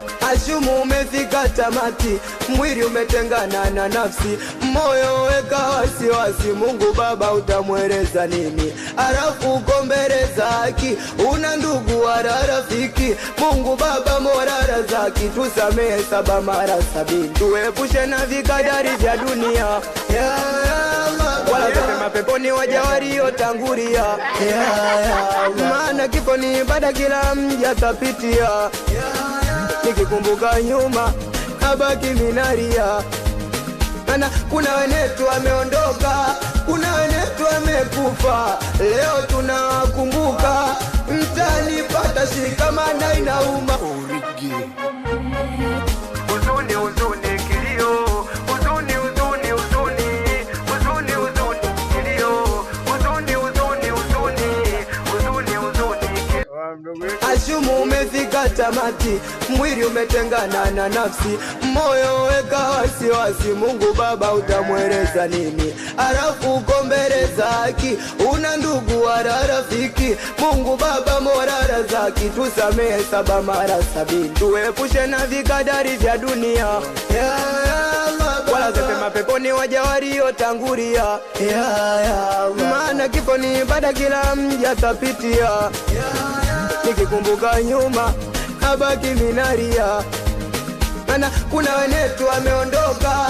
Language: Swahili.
Ashumu umefika tamati, mwili umetengana na nafsi, moyo weka wasiwasi, Mungu Baba utamweleza nini? Arafu uko mbele zaki, una ndugu wala rafiki, Mungu Baba mola razaki, tusamehe 7 mara 70, tuepushe na vikadari vya dunia, wala pepema peponi waja waliotangulia, maana kifo ni ibada kila mja tapitia. Nikikumbuka nyuma nabaki minalia, mana kuna wenetu wameondoka, kuna wenetu wamekufa, leo tunawakumbuka, mtanipata shikamana inauma. Huzuni huzuni kilio, huzuni huzuni huzuni, huzuni huzuni kilio, huzuni huzuni huzuni, huzuni huzuni kilio. Ashumu umefika tamati, mwili umetengana na nafsi, moyo weka wasiwasi, Mungu Baba utamweleza nini? Arafu uko mbele zaki, una ndugu wala rafiki, Mungu Baba mola razaki, tusamehe 7 mara 70, tuepushe na vikadari vya dunia, wala pepema peponi waja waliotangulia, maana kifo ni ibada kila mja tapitia. Nikikumbuka nyuma nabaki minalia, mana kuna wenetu wameondoka,